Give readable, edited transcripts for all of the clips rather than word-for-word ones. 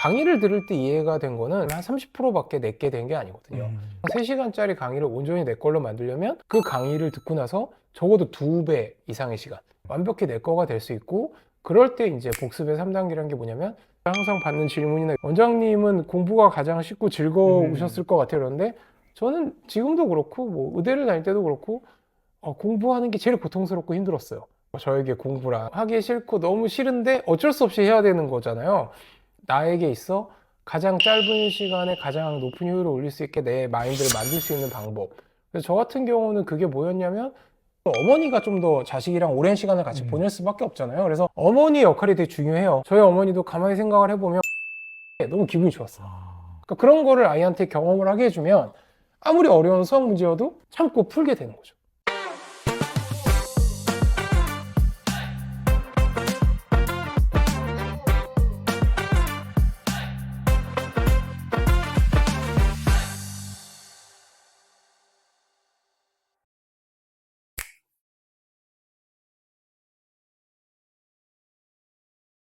강의를 들을 때 이해가 된 거는 한 30%밖에 내게 된 게 아니거든요. 3시간짜리 강의를 온전히 내 걸로 만들려면 그 강의를 듣고 나서 적어도 2배 이상의 시간 완벽히 내 거가 될 수 있고, 그럴 때 이제 복습의 3단계라는 게 뭐냐면, 항상 받는 질문이나 원장님은 공부가 가장 쉽고 즐거우셨을 것 같아요. 그런데 저는 지금도 그렇고 뭐 의대를 다닐 때도 그렇고 공부하는 게 제일 고통스럽고 힘들었어요. 저에게 공부랑 하기 싫고 너무 싫은데 어쩔 수 없이 해야 되는 거잖아요. 나에게 있어 가장 짧은 시간에 가장 높은 효율을 올릴 수 있게 내 마인드를 만들 수 있는 방법. 그래서 저 같은 경우는 그게 뭐였냐면, 어머니가 좀 더 자식이랑 오랜 시간을 같이 보낼 수밖에 없잖아요. 그래서 어머니 역할이 되게 중요해요. 저희 어머니도 가만히 생각을 해보면 너무 기분이 좋았어요. 그러니까 그런 거를 아이한테 경험을 하게 해주면 아무리 어려운 수학 문제여도 참고 풀게 되는 거죠.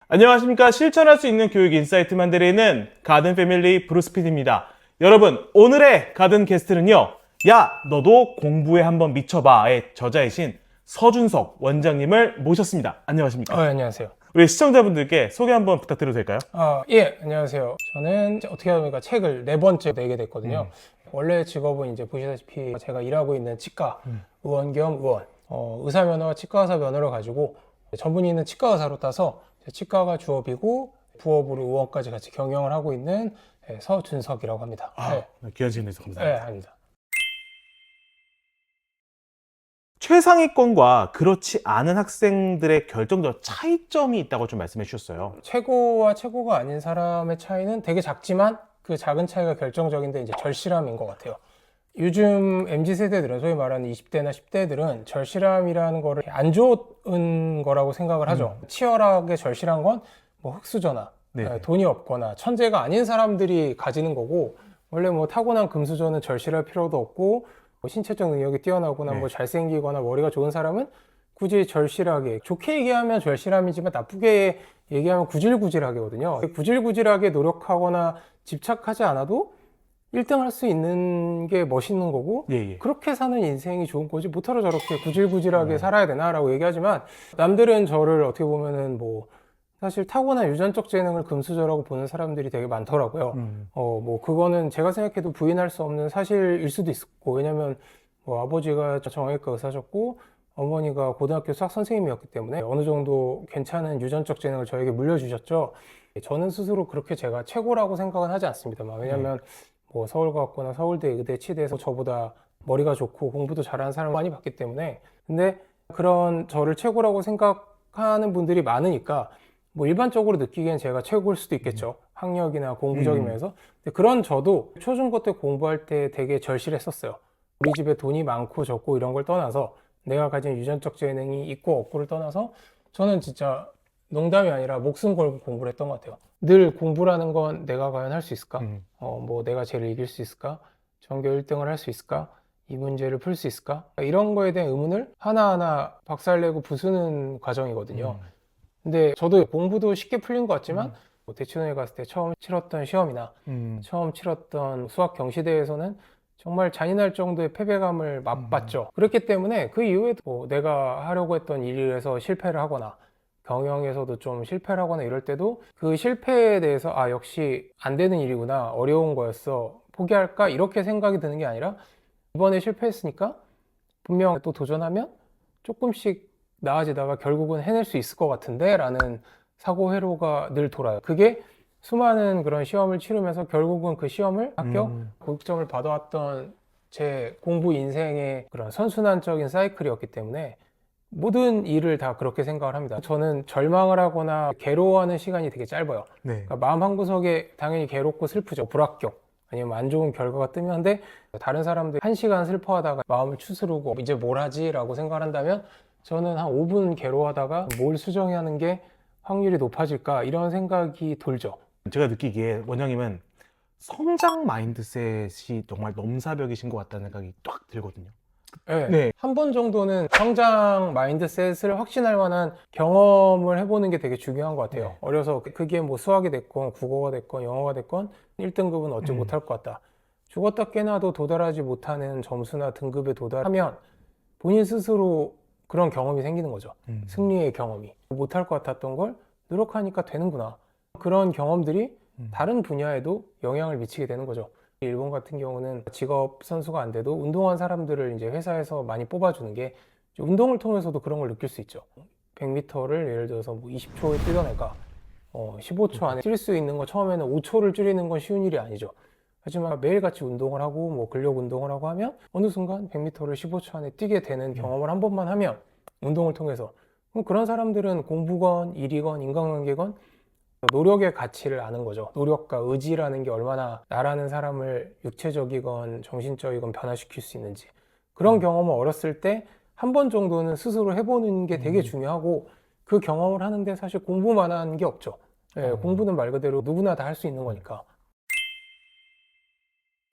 안녕하십니까. 실천할 수 있는 교육 인사이트 만들이는 가든 패밀리 브루스 PD입니다. 여러분, 오늘의 가든 게스트는요, 야 너도 공부에 한번 미쳐봐의 저자이신 서준석 원장님을 모셨습니다. 안녕하십니까. 안녕하세요. 우리 시청자분들께 소개 한번 부탁드려도 될까요? 예, 안녕하세요. 저는 이제 어떻게 보니까 책을 4번째 내게 됐거든요. 원래 직업은 이제 보시다시피 제가 일하고 있는 치과 의원 겸 의원, 의사 면허와 치과 의사 면허를 가지고 전문의는 치과 의사로 따서 치과가 주업이고 부업으로 의원까지 같이 경영을 하고 있는 서준석이라고 합니다. 귀한 시간 내주셔서 네, 감사합니다. 합니다. 최상위권과 그렇지 않은 학생들의 결정적 차이점이 있다고 좀 말씀해 주셨어요. 최고와 최고가 아닌 사람의 차이는 되게 작지만 그 작은 차이가 결정적인데 이제 절실함인 것 같아요. 요즘 MZ세대들은, 소위 말하는 20대나 10대들은 절실함이라는 거를 안 좋은 거라고 생각을 하죠. 치열하게 절실한 건 뭐 흙수저나 돈이 없거나 천재가 아닌 사람들이 가지는 거고, 원래 뭐 타고난 금수저는 절실할 필요도 없고, 뭐 신체적 능력이 뛰어나거나 뭐 잘생기거나 머리가 좋은 사람은 굳이 절실하게, 좋게 얘기하면 절실함이지만 나쁘게 얘기하면 구질구질하게거든요. 구질구질하게 노력하거나 집착하지 않아도 1등 할 수 있는 게 멋있는 거고, 그렇게 사는 인생이 좋은 거지, 못하러 저렇게 구질구질하게 살아야 되나라고 얘기하지만, 남들은 저를 어떻게 보면은 뭐 사실 타고난 유전적 재능을 금수저라고 보는 사람들이 되게 많더라고요. 뭐 그거는 제가 생각해도 부인할 수 없는 사실일 수도 있고, 왜냐면 뭐 아버지가 정형외과 의사셨고 어머니가 고등학교 수학 선생님이었기 때문에 어느 정도 괜찮은 유전적 재능을 저에게 물려주셨죠. 저는 스스로 그렇게 제가 최고라고 생각은 하지 않습니다만, 왜냐면 뭐 서울과학고나 서울대, 의대, 치대에서 저보다 머리가 좋고 공부도 잘하는 사람을 많이 봤기 때문에. 근데 그런 저를 최고라고 생각하는 분들이 많으니까 뭐 일반적으로 느끼기엔 제가 최고일 수도 있겠죠. 학력이나 공부적인 면에서. 근데 그런 저도 초중고 때 공부할 때 되게 절실했었어요. 우리 집에 돈이 많고 적고 이런 걸 떠나서, 내가 가진 유전적 재능이 있고 없고를 떠나서 저는 진짜 농담이 아니라 목숨 걸고 공부를 했던 것 같아요. 늘 공부라는 건 내가 과연 할 수 있을까? 뭐 내가 쟤를 이길 수 있을까? 전교 1등을 할 수 있을까? 이 문제를 풀 수 있을까? 이런 거에 대한 의문을 하나하나 박살내고 부수는 과정이거든요. 근데 저도 공부도 쉽게 풀린 것 같지만 뭐 대치동에 갔을 때 처음 치렀던 시험이나 처음 치렀던 수학 경시대회에서는 정말 잔인할 정도의 패배감을 맛봤죠. 그렇기 때문에 그 이후에도 뭐 내가 하려고 했던 일에서 실패를 하거나 경영에서도 좀 실패를 하거나 이럴 때도 그 실패에 대해서 역시 안 되는 일이구나, 어려운 거였어, 포기할까, 이렇게 생각이 드는 게 아니라, 이번에 실패했으니까 분명 또 도전하면 조금씩 나아지다가 결국은 해낼 수 있을 것 같은데 라는 사고 회로가 늘 돌아요. 그게 수많은 그런 시험을 치르면서 결국은 그 시험을 합격, 고득점을 받아왔던 제 공부 인생의 그런 선순환적인 사이클이었기 때문에 모든 일을 다 그렇게 생각을 합니다. 저는 절망을 하거나 괴로워하는 시간이 되게 짧아요. 그러니까 마음 한구석에 당연히 괴롭고 슬프죠. 불합격 아니면 안 좋은 결과가 뜨면. 근데 다른 사람들 1시간 슬퍼하다가 마음을 추스르고 이제 뭘 하지? 라고 생각을 한다면, 저는 한 5분 괴로워하다가 뭘 수정하는 게 확률이 높아질까, 이런 생각이 돌죠. 제가 느끼기에 원장님은 성장 마인드셋이 정말 넘사벽이신 것 같다는 생각이 딱 들거든요. 네. 네. 한 번 정도는 성장 마인드셋을 확신할 만한 경험을 해보는 게 되게 중요한 것 같아요. 네. 어려서 그게 뭐 수학이 됐건 국어가 됐건 영어가 됐건 1등급은 얻지 못할 것 같다. 죽었다 깨나도 도달하지 못하는 점수나 등급에 도달하면 본인 스스로 그런 경험이 생기는 거죠. 승리의 경험이. 못할 것 같았던 걸 노력하니까 되는구나. 그런 경험들이 다른 분야에도 영향을 미치게 되는 거죠. 일본 같은 경우는 직업 선수가 안 돼도 운동한 사람들을 이제 회사에서 많이 뽑아주는 게 운동을 통해서도 그런 걸 느낄 수 있죠. 100m를 예를 들어서 뭐 20초에 뛰던 애가 15초 안에 뛸 수 있는 거 처음에는 5초를 줄이는 건 쉬운 일이 아니죠. 하지만 매일같이 운동을 하고 뭐 근력 운동을 하고 하면 어느 순간 100m를 15초 안에 뛰게 되는 경험을 한 번만 하면 운동을 통해서 그럼 그런 사람들은 공부건 일이건 인간관계건 노력의 가치를 아는 거죠. 노력과 의지라는 게 얼마나 나라는 사람을 육체적이건 정신적이건 변화시킬 수 있는지 그런 경험을 어렸을 때 한 번 정도는 스스로 해보는 게 되게 중요하고 그 경험을 하는데 사실 공부만 한 게 없죠. 예, 공부는 말 그대로 누구나 다 할 수 있는 거니까.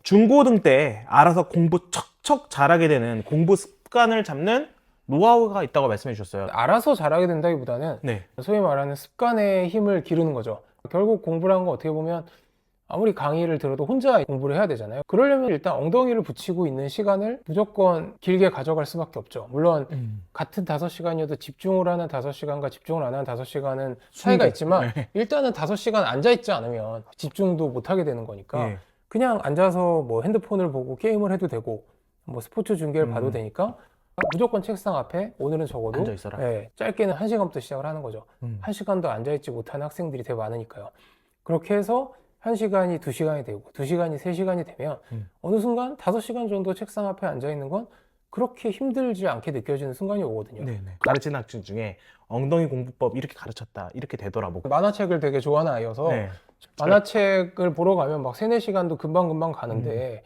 중고등 때 알아서 공부 척척 잘하게 되는 공부 습관을 잡는 노하우가 있다고 말씀해 주셨어요. 알아서 잘하게 된다기보다는 네. 소위 말하는 습관의 힘을 기르는 거죠. 결국 공부라는 건 어떻게 보면 아무리 강의를 들어도 혼자 공부를 해야 되잖아요. 그러려면 일단 엉덩이를 붙이고 있는 시간을 무조건 길게 가져갈 수밖에 없죠. 물론 같은 5시간이어도 집중을 하는 5시간과 집중을 안 하는 5시간은 차이가 있지만 네. 일단은 5시간 앉아있지 않으면 집중도 못하게 되는 거니까 예. 그냥 앉아서 뭐 핸드폰을 보고 게임을 해도 되고 뭐 스포츠 중계를 봐도 되니까 무조건 책상 앞에 오늘은 적어도 앉아 있어라. 짧게는 1시간부터 시작을 하는 거죠. 1시간도 앉아있지 못하는 학생들이 되게 많으니까요. 그렇게 해서 1시간이 2시간이 되고 2시간이 3시간이 되면 어느 순간 5시간 정도 책상 앞에 앉아있는 건 그렇게 힘들지 않게 느껴지는 순간이 오거든요. 네네. 가르치는 학생 중에 엉덩이 공부법 이렇게 가르쳤다 이렇게 되더라 뭐. 만화책을 되게 좋아하는 아이여서 네. 만화책을 보러 가면 막 3-4시간도 금방금방 가는데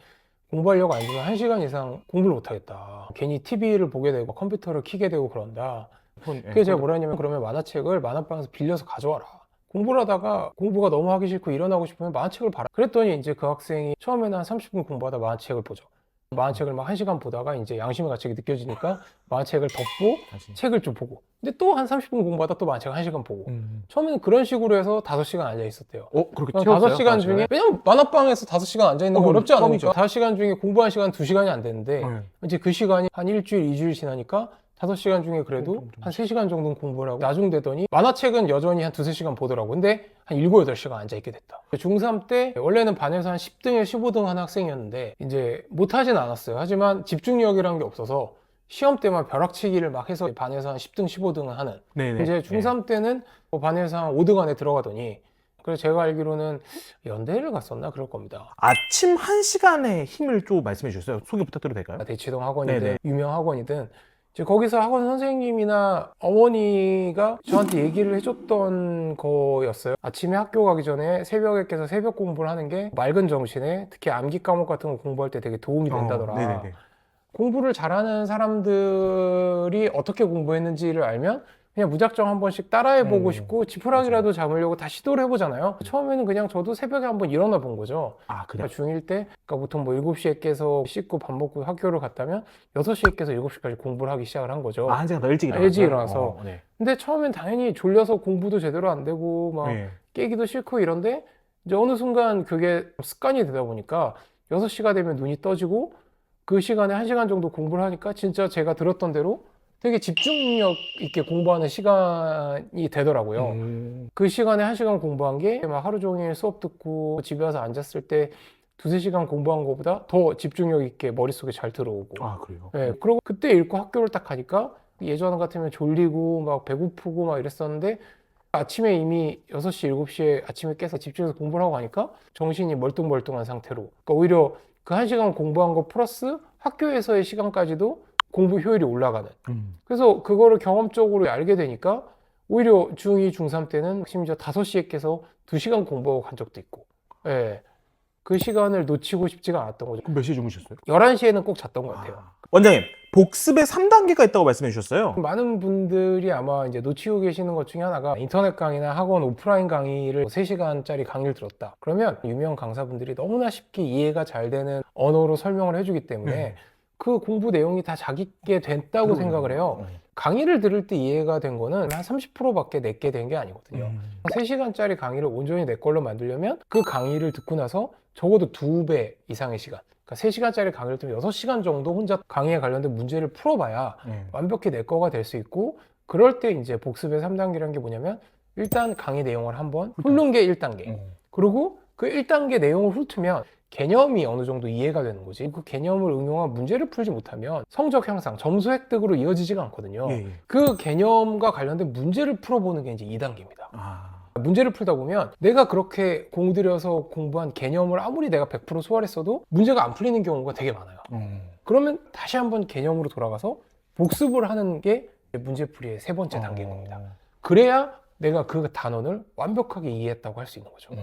공부하려고 앉으면 1시간 이상 공부를 못하겠다. 괜히 TV를 보게 되고 컴퓨터를 켜게 되고 그런다. 그래서 제가 뭐라 했냐면 그러면 만화책을 만화방에서 빌려서 가져와라. 공부를 하다가 공부가 너무 하기 싫고 일어나고 싶으면 만화책을 봐라. 그랬더니 이제 그 학생이 처음에는 한 30분 공부하다 만화책을 보죠. 만화책을 막 1시간 보다가 이제 양심의 가책이 느껴지니까 만화책을 덮고 다시. 책을 좀 보고 근데 또 한 30분 공부하다 또 만화책을 1시간 보고 처음에는 그런 식으로 해서 5시간 앉아 있었대요. 그렇게 그럼 채웠어요? 5시간 중에 왜냐면 만화방에서 5시간 앉아 있는 거 그럼 어렵지 않으니까 껌이죠. 5시간 중에 공부한 시간 2시간이 안 되는데 네. 이제 그 시간이 한 일주일, 2주일 지나니까 5시간 중에 그래도 한 3시간 정도는 공부를 하고 나중 되더니 만화책은 여전히 한 2-3시간 보더라고. 근데 한 7-8시간 앉아있게 됐다. 중3 때 원래는 반에서 한 10등에 15등 하는 학생이었는데 이제 못하진 않았어요. 하지만 집중력이라는 게 없어서 시험 때만 벼락치기를 막 해서 반에서 한 10등, 15등을 하는 네네. 이제 중3 때는 뭐 반에서 한 5등 안에 들어가더니 그래서 제가 알기로는 연대를 갔었나 그럴 겁니다. 아침 1시간의 힘을 좀 말씀해 주셨어요. 소개 부탁드려도 될까요? 대치동 학원이든 네네. 유명 학원이든 이제 거기서 학원 선생님이나 어머니가 저한테 얘기를 해줬던 거였어요. 아침에 학교 가기 전에 새벽에 깨서 새벽 공부를 하는 게 맑은 정신에 특히 암기 과목 같은 거 공부할 때 되게 도움이 된다더라. 네네네. 공부를 잘하는 사람들이 어떻게 공부했는지를 알면 그냥 무작정 한 번씩 따라해보고 싶고 지푸라기라도 잡으려고 다 시도를 해보잖아요. 처음에는 그냥 저도 새벽에 한번 일어나 본 거죠. 아, 그래요? 중1 때 그러니까 보통 뭐 7시에 깨서 씻고 밥 먹고 학교를 갔다면 6시에 깨서 7시까지 공부를 하기 시작을 한 거죠. 아, 1시간 더 일찍 일어나서? 일찍 일어나서. 네. 근데 처음엔 당연히 졸려서 공부도 제대로 안 되고 막 네. 깨기도 싫고 이런데 이제 어느 순간 그게 습관이 되다 보니까 6시가 되면 눈이 떠지고 그 시간에 1시간 정도 공부를 하니까 진짜 제가 들었던 대로 되게 집중력 있게 공부하는 시간이 되더라고요. 그 시간에 1시간 공부한 게 막 하루 종일 수업 듣고 집에 와서 앉았을 때 2-3시간 공부한 것보다 더 집중력 있게 머릿속에 잘 들어오고. 아, 그래요? 네, 그리고 그때 읽고 학교를 딱 가니까 예전 같으면 졸리고 막 배고프고 막 이랬었는데 아침에 이미 6시, 7시에 아침에 깨서 집중해서 공부를 하고 하니까 정신이 멀뚱멀뚱한 상태로. 그러니까 오히려 그 1시간 공부한 거 플러스 학교에서의 시간까지도 공부 효율이 올라가는. 그래서 그거를 경험적으로 알게 되니까 오히려 중2, 중3 때는 심지어 5시에 깨서 2시간 공부하고 간 적도 있고. 예. 그 시간을 놓치고 싶지가 않았던 거죠. 그럼 몇 시에 주무셨어요? 11시에는 꼭 잤던 것 같아요. 원장님, 복습의 3단계가 있다고 말씀해 주셨어요. 많은 분들이 아마 이제 놓치고 계시는 것 중에 하나가 인터넷 강의나 학원 오프라인 강의를 3시간짜리 강의를 들었다. 그러면 유명 강사분들이 너무나 쉽게 이해가 잘 되는 언어로 설명을 해주기 때문에 그 공부 내용이 다 자기게 됐다고 생각을 해요. 강의를 들을 때 이해가 된 거는 한 30%밖에 내게 된 게 아니거든요. 3시간짜리 강의를 온전히 내 걸로 만들려면 그 강의를 듣고 나서 적어도 2배 이상의 시간, 그러니까 3시간짜리 강의를 들으면 6시간 정도 혼자 강의에 관련된 문제를 풀어봐야 완벽히 내 거가 될 수 있고, 그럴 때 이제 복습의 3단계라는 게 뭐냐면 일단 강의 내용을 한번 훑는 게 1단계. 그리고 그 1단계 내용을 훑으면 개념이 어느 정도 이해가 되는 거지. 그 개념을 응용한 문제를 풀지 못하면 성적 향상, 점수 획득으로 이어지지가 않거든요. 그 개념과 관련된 문제를 풀어보는 게 이제 2단계입니다. 문제를 풀다 보면 내가 그렇게 공들여서 공부한 개념을 아무리 내가 100% 소화했어도 문제가 안 풀리는 경우가 되게 많아요. 그러면 다시 한번 개념으로 돌아가서 복습을 하는 게 문제풀이의 3번째 단계인 겁니다. 그래야 내가 그 단원을 완벽하게 이해했다고 할 수 있는 거죠.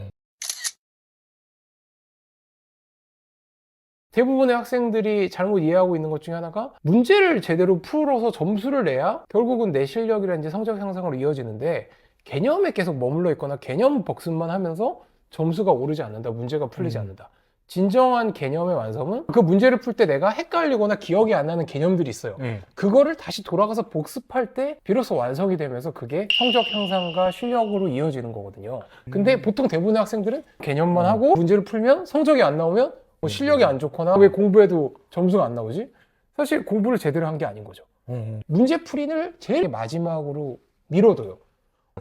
대부분의 학생들이 잘못 이해하고 있는 것 중에 하나가 문제를 제대로 풀어서 점수를 내야 결국은 내 실력이라든지 성적 향상으로 이어지는데, 개념에 계속 머물러 있거나 개념 복습만 하면서 점수가 오르지 않는다, 문제가 풀리지 않는다. 진정한 개념의 완성은 그 문제를 풀 때 내가 헷갈리거나 기억이 안 나는 개념들이 있어요. 그거를 다시 돌아가서 복습할 때 비로소 완성이 되면서 그게 성적 향상과 실력으로 이어지는 거거든요. 근데 보통 대부분의 학생들은 개념만 하고 문제를 풀면 성적이 안 나오면 뭐 실력이 안 좋거나 왜 공부해도 점수가 안 나오지? 사실 공부를 제대로 한 게 아닌 거죠. 문제풀이를 제일 마지막으로 미뤄둬요.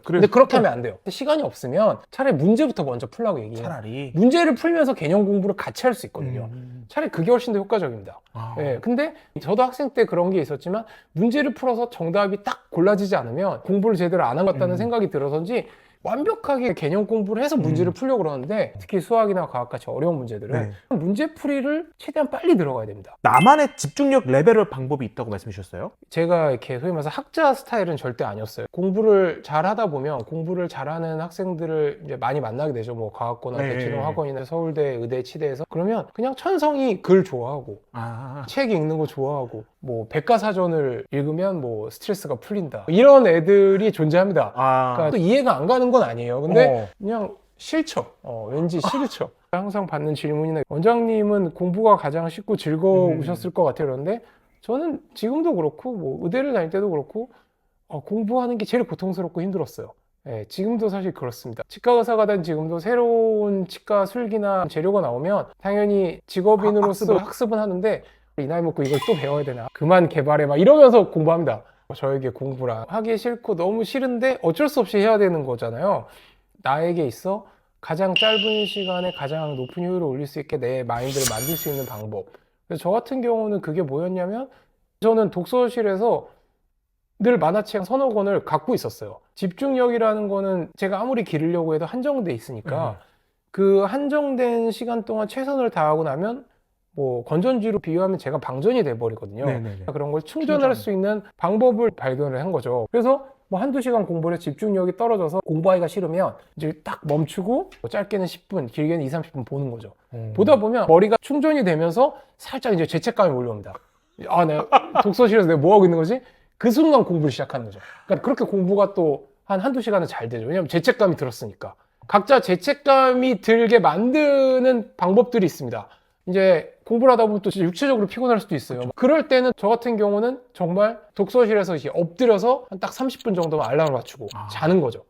근데 그렇게 하면 안 돼요. 시간이 없으면 차라리 문제부터 먼저 풀라고 얘기해요. 차라리 문제를 풀면서 개념 공부를 같이 할 수 있거든요. 차라리 그게 훨씬 더 효과적입니다. 예, 근데 저도 학생 때 그런 게 있었지만 문제를 풀어서 정답이 딱 골라지지 않으면 공부를 제대로 안 한 것 같다는 생각이 들어서인지 완벽하게 개념 공부를 해서 문제를 풀려고 그러는데, 특히 수학이나 과학같이 어려운 문제들은 문제풀이를 최대한 빨리 들어가야 됩니다. 나만의 집중력 레벨을 방법이 있다고 말씀해 주셨어요? 제가 이렇게 소위 말해서 학자 스타일은 절대 아니었어요. 공부를 잘 하다 보면 공부를 잘하는 학생들을 이제 많이 만나게 되죠. 뭐 과학고나 대치동 학원이나 서울대, 의대, 치대에서. 그러면 그냥 천성이 글 좋아하고 책 읽는 거 좋아하고 뭐 백과사전을 읽으면 뭐 스트레스가 풀린다, 이런 애들이 존재합니다. 그러니까 또 이해가 안 가는 건 아니에요. 근데 그냥 싫죠. 왠지 싫죠. 항상 받는 질문이나 원장님은 공부가 가장 쉽고 즐거우셨을 것 같아요. 그런데 저는 지금도 그렇고 뭐 의대를 다닐 때도 그렇고 공부하는 게 제일 고통스럽고 힘들었어요. 예, 지금도 사실 그렇습니다. 치과 의사가 된 지금도 새로운 치과 술기나 재료가 나오면 당연히 직업인으로서 학습은 하는데, 이 나이 먹고 이걸 또 배워야 되나, 그만 개발해 막 이러면서 공부합니다. 저에게 공부라 하기 싫고 너무 싫은데 어쩔 수 없이 해야 되는 거잖아요. 나에게 있어 가장 짧은 시간에 가장 높은 효율을 올릴 수 있게 내 마인드를 만들 수 있는 방법. 그래서 저 같은 경우는 그게 뭐였냐면, 저는 독서실에서 늘 만화책 서너 권을 갖고 있었어요. 집중력이라는 거는 제가 아무리 기르려고 해도 한정돼 있으니까 그 한정된 시간 동안 최선을 다하고 나면 뭐 건전지로 비유하면 제가 방전이 돼버리거든요. 그런 걸 충전할 수 있는 방법을 발견을 한 거죠. 그래서 뭐 한두 시간 공부를 집중력이 떨어져서 공부하기가 싫으면 이제 딱 멈추고 뭐 짧게는 10분, 길게는 20, 30분 보는 거죠. 보다 보면 머리가 충전이 되면서 살짝 이제 죄책감이 몰려옵니다. 내가 독서실에서 내가 뭐 하고 있는 거지? 그 순간 공부를 시작하는 거죠. 그러니까 그렇게 공부가 또 한두 시간은 잘 되죠. 왜냐면 죄책감이 들었으니까. 각자 죄책감이 들게 만드는 방법들이 있습니다. 이제 공부를 하다 보면 또 육체적으로 피곤할 수도 있어요. 그럴 때는 저 같은 경우는 정말 독서실에서 이제 엎드려서 한 딱 30분 정도만 알람을 맞추고 자는 거죠.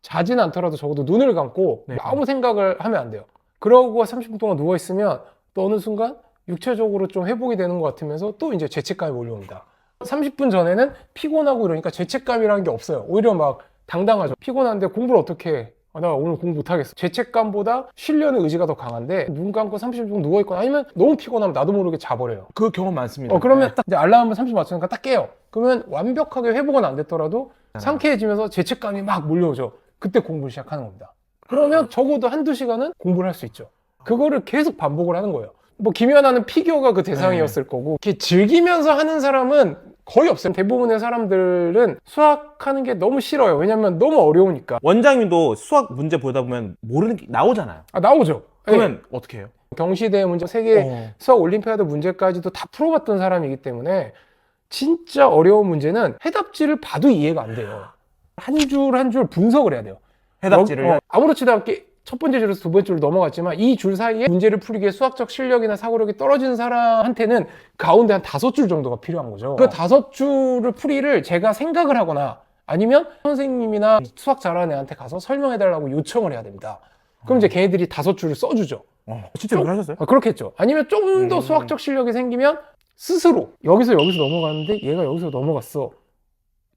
자진 않더라도 적어도 눈을 감고 아무 생각을 하면 안 돼요. 그러고 30분 동안 누워있으면 또 어느 순간 육체적으로 좀 회복이 되는 것 같으면서 또 이제 죄책감이 몰려옵니다. 30분 전에는 피곤하고 이러니까 죄책감이라는 게 없어요. 오히려 막 당당하죠. 피곤한데 공부를 어떻게 해? 나 오늘 공부 못하겠어. 죄책감보다 쉬려는 의지가 더 강한데 눈 감고 30분 정도 누워있거나 아니면 너무 피곤하면 나도 모르게 자버려요. 그 경험 많습니다. 그러면 딱 이제 알람을 30분 맞추니까 딱 깨요. 그러면 완벽하게 회복은 안 됐더라도 상쾌해지면서 죄책감이 막 몰려오죠. 그때 공부를 시작하는 겁니다. 그러면 적어도 한두 시간은 공부를 할 수 있죠. 그거를 계속 반복을 하는 거예요. 뭐 김연아는 피겨가 그 대상이었을 거고, 이렇게 즐기면서 하는 사람은 거의 없어요. 대부분의 사람들은 수학하는 게 너무 싫어요. 왜냐면 너무 어려우니까. 원장님도 수학 문제 보다 보면 모르는 게 나오잖아요. 나오죠. 그러면 어떻게 해요? 경시대 문제, 세계 수학 올림피아드 문제까지도 다 풀어봤던 사람이기 때문에 진짜 어려운 문제는 해답지를 봐도 이해가 안 돼요. 한 줄 한 줄 분석을 해야 돼요. 해답지를 아무렇지도 않게 첫 번째 줄에서 두 번째 줄로 넘어갔지만 이 줄 사이에 문제를 풀기 위해 수학적 실력이나 사고력이 떨어진 사람한테는 가운데 한 5줄 정도가 필요한 거죠. 그 5줄을 풀이를 제가 생각을 하거나 아니면 선생님이나 수학 잘하는 애한테 가서 설명해달라고 요청을 해야 됩니다. 그럼 이제 걔네들이 5줄을 써주죠. 실제로 그러셨어요? 그렇겠죠. 아니면 좀 더 수학적 실력이 생기면 스스로 여기서 넘어가는데 얘가 여기서 넘어갔어.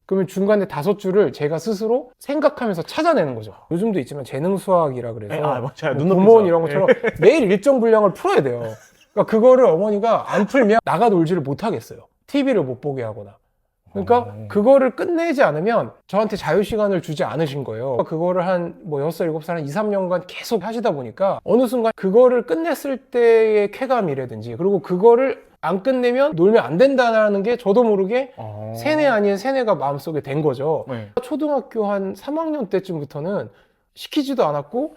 그러면 중간에 5줄을 제가 스스로 생각하면서 찾아내는 거죠. 요즘도 있지만 재능 수학이라 그래서 맞아요. 구몬 이런 것처럼 매일 일정 분량을 풀어야 돼요. 그러니까 그거를 어머니가 안 풀면 나가 놀지를 못하겠어요. TV를 못 보게 하거나. 그러니까 그거를 끝내지 않으면 저한테 자유시간을 주지 않으신 거예요. 그거를 한 뭐 6살, 7살, 한 2, 3년간 계속 하시다 보니까 어느 순간 그거를 끝냈을 때의 쾌감이라든지 그리고 그거를 안 끝내면 놀면 안 된다는 게 저도 모르게 세뇌 아닌 세뇌가 마음속에 된 거죠. 네. 초등학교 한 3학년 때쯤부터는 시키지도 않았고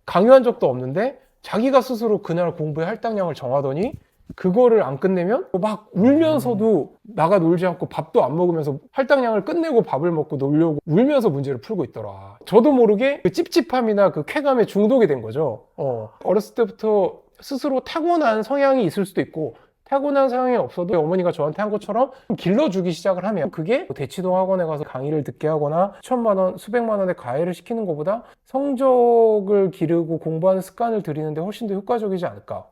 강요한 적도 없는데 자기가 스스로 그날 공부의 할당량을 정하더니 그거를 안 끝내면 막 울면서도 나가 놀지 않고 밥도 안 먹으면서 할당량을 끝내고 밥을 먹고 놀려고 울면서 문제를 풀고 있더라. 저도 모르게 그 찝찝함이나 그 쾌감에 중독이 된 거죠. 어렸을 때부터 스스로 타고난 성향이 있을 수도 있고 타고난 성향이 없어도 어머니가 저한테 한 것처럼 길러주기 시작을 하면 그게 대치동 학원에 가서 강의를 듣게 하거나 수천만 원, 수백만 원의 과외를 시키는 것보다 성적을 기르고 공부하는 습관을 들이는데 훨씬 더 효과적이지 않을까.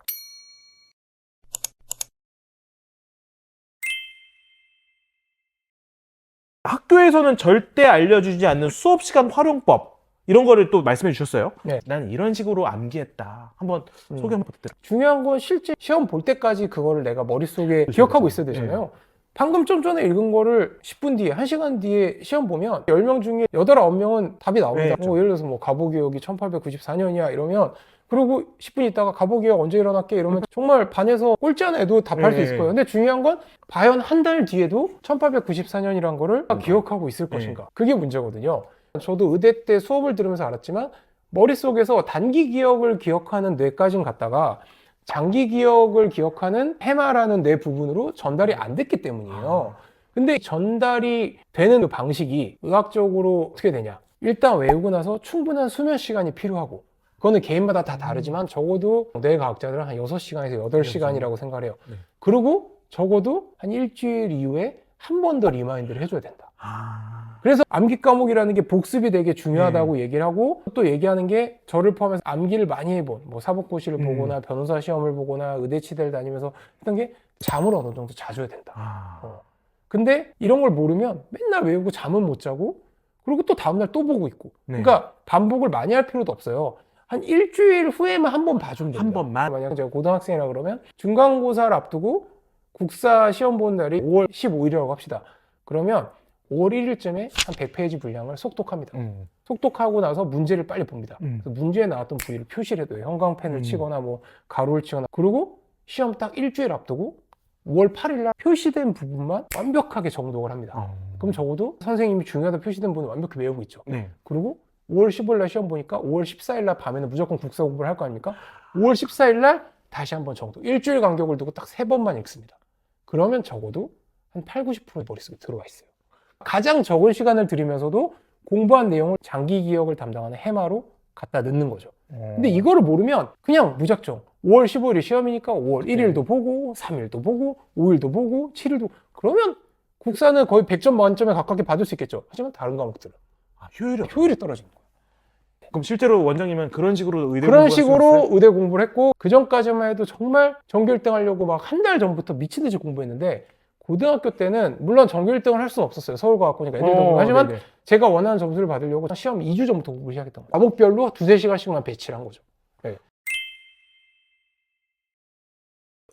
학교에서는 절대 알려주지 않는 수업 시간 활용법 이런 거를 또 말씀해 주셨어요. 네. 난 이런 식으로 암기했다. 한번 소개 한번 부탁드려요. 중요한 건 실제 시험 볼 때까지 그거를 내가 머릿속에 기억하고 있어야 되잖아요. 방금 좀 전에 읽은 거를 10분 뒤에, 1시간 뒤에 시험 보면 10명 중에 8, 9명은 답이 나옵니다. 네, 예를 들어서 뭐 가보기억이 1894년이야 이러면 그리고 10분 있다가 가보기억 언제 일어났게 이러면 정말 반에서 꼴찌 하나 애도 답할 수 있을 거예요. 근데 중요한 건 과연 한 달 뒤에도 1894년이란 거를 기억하고 있을 것인가. 그게 문제거든요. 저도 의대 때 수업을 들으면서 알았지만 머릿속에서 단기 기억을 기억하는 뇌까지는 갔다가 장기 기억을 기억하는 해마라는 뇌 부분으로 전달이 안 됐기 때문이에요. 근데 전달이 되는 그 방식이 의학적으로 어떻게 되냐. 일단 외우고 나서 충분한 수면 시간이 필요하고 그거는 개인마다 다 다르지만 적어도 뇌과학자들은 한 6시간에서 8시간이라고 생각을 해요. 그리고 적어도 한 일주일 이후에 한 번 더 리마인드를 해줘야 된다. 그래서 암기 과목이라는 게 복습이 되게 중요하다고 얘기를 하고 또 얘기하는 게 저를 포함해서 암기를 많이 해본 뭐 사법고시를 보거나 변호사 시험을 보거나 의대치대를 다니면서 했던 게 잠을 어느 정도 자줘야 된다. 근데 이런 걸 모르면 맨날 외우고 잠은 못 자고 그리고 또 다음날 또 보고 있고 그러니까 반복을 많이 할 필요도 없어요. 한 일주일 후에만 한 번 봐주면 됩니다. 한 번만? 만약 제가 고등학생이라 그러면 중간고사를 앞두고 국사 시험 보는 날이 5월 15일이라고 합시다. 그러면 5월 1일쯤에 한 100페이지 분량을 속독합니다. 속독하고 나서 문제를 빨리 봅니다. 그래서 문제에 나왔던 부위를 표시를 해둬요. 형광펜을 치거나 뭐 가루를 치거나. 그리고 시험 딱 일주일 앞두고 5월 8일날 표시된 부분만 완벽하게 정독을 합니다. 그럼 적어도 선생님이 중요하다 표시된 부분을 완벽히 외우고 있죠. 그리고 5월 15일날 시험 보니까 5월 14일날 밤에는 무조건 국사 공부를 할 거 아닙니까? 5월 14일날 다시 한번 정독. 일주일 간격을 두고 딱 3번만 읽습니다. 그러면 적어도 한 8, 90% 머릿속에 들어가 있어요. 가장 적은 시간을 들이면서도 공부한 내용을 장기 기억을 담당하는 해마로 갖다 넣는 거죠. 근데 이거를 모르면 그냥 무작정 5월 15일이 시험이니까 5월 1일도 보고 3일도 보고 5일도 보고 7일도 그러면 국사는 거의 100점 만점에 가깝게 받을 수 있겠죠. 하지만 다른 과목들은 효율이 떨어지는 거예요. 그럼 실제로 원장님은 그런 식으로 의대 그런 식으로 의대 공부를 했고 그 전까지만 해도 정말 전교 1등 하려고 막 한 달 전부터 미친 듯이 공부했는데 고등학교 때는 물론 전교 1등을 할 수는 없었어요. 서울과학고니까 애들도 공부 하지만 네네. 제가 원하는 점수를 받으려고 시험 2주 전부터 공부를 시작했던 거예요. 과목별로 2-3시간씩만 배치를 한 거죠.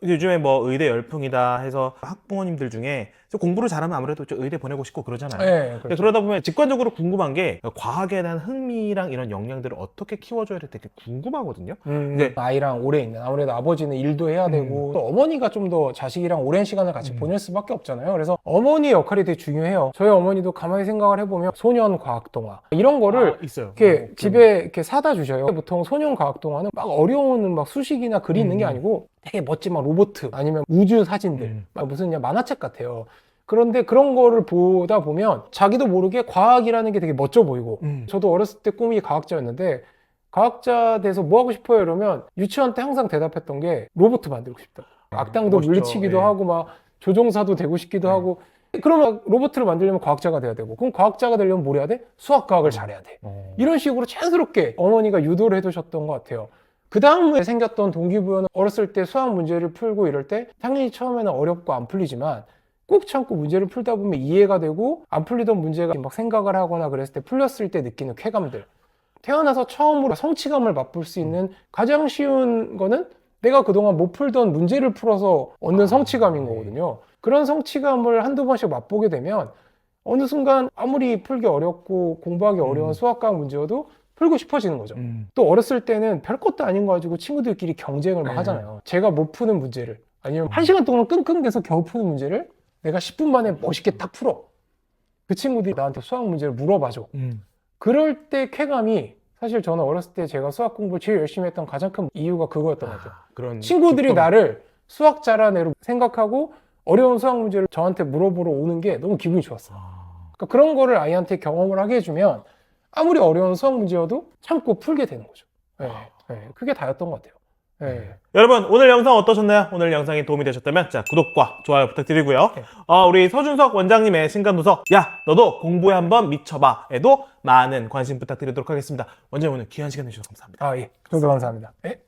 요즘에 뭐 의대 열풍이다 해서 학부모님들 중에 공부를 잘하면 아무래도 좀 의대 보내고 싶고 그러잖아요. 네, 그렇죠. 그러다 보면 직관적으로 궁금한 게 과학에 대한 흥미랑 이런 역량들을 어떻게 키워줘야 될지 되게 궁금하거든요. 네. 아이랑 오래 있는 아무래도 아버지는 일도 해야 되고 또 어머니가 좀 더 자식이랑 오랜 시간을 같이 보낼 수밖에 없잖아요. 그래서 어머니의 역할이 되게 중요해요. 저희 어머니도 가만히 생각을 해보면 소년 과학 동화 이런 거를 있어요. 이렇게 집에 이렇게 사다 주셔요. 보통 소년 과학 동화는 막 어려운 막 수식이나 글이 있는 게 아니고 되게 멋진 막 로봇 아니면 우주 사진들 막 무슨 그냥 만화책 같아요. 그런데 그런 거를 보다 보면 자기도 모르게 과학이라는 게 되게 멋져 보이고 저도 어렸을 때 꿈이 과학자였는데 과학자 돼서 뭐 하고 싶어요? 이러면 유치원 때 항상 대답했던 게 로봇 만들고 싶다. 악당도 멋있죠. 물리치기도 예. 하고 막 조종사도 되고 싶기도 하고. 그러면 로봇을 만들려면 과학자가 돼야 되고, 그럼 과학자가 되려면 뭘 해야 돼? 수학과학을 잘해야 돼. 이런 식으로 자연스럽게 어머니가 유도를 해두셨던 것 같아요. 그 다음에 생겼던 동기부여는 어렸을 때 수학 문제를 풀고 이럴 때 당연히 처음에는 어렵고 안 풀리지만 꼭 참고 문제를 풀다 보면 이해가 되고 안 풀리던 문제가 막 생각을 하거나 그랬을 때 풀렸을 때 느끼는 쾌감들. 태어나서 처음으로 성취감을 맛볼 수 있는 가장 쉬운 거는 내가 그동안 못 풀던 문제를 풀어서 얻는 성취감인 거거든요. 그런 성취감을 한두 번씩 맛보게 되면 어느 순간 아무리 풀기 어렵고 공부하기 어려운 수학과학 문제여도 풀고 싶어지는 거죠. 또 어렸을 때는 별것도 아닌 거 가지고 친구들끼리 경쟁을 막 하잖아요. 제가 못 푸는 문제를 아니면 1시간 동안 끙끙대서 겨우 푸는 문제를 내가 10분 만에 멋있게 딱 풀어. 그 친구들이 나한테 수학 문제를 물어봐줘. 그럴 때 쾌감이 사실 저는 어렸을 때 제가 수학 공부를 제일 열심히 했던 가장 큰 이유가 그거였던 것 같아요. 그런 친구들이 기쁨. 나를 수학 잘하는 애로 생각하고 어려운 수학 문제를 저한테 물어보러 오는 게 너무 기분이 좋았어요. 그러니까 그런 거를 아이한테 경험을 하게 해주면 아무리 어려운 수학 문제여도 참고 풀게 되는 거죠. 네, 네, 그게 다였던 것 같아요. 네. 여러분 오늘 영상 어떠셨나요? 오늘 영상이 도움이 되셨다면 자 구독과 좋아요 부탁드리고요. 네. 우리 서준석 원장님의 신간도서 야 너도 공부에 한번 미쳐봐 에도 많은 관심 부탁드리도록 하겠습니다. 원장님 오늘 귀한 시간 내주셔서 감사합니다. 예. 저도 감사합니다. 네.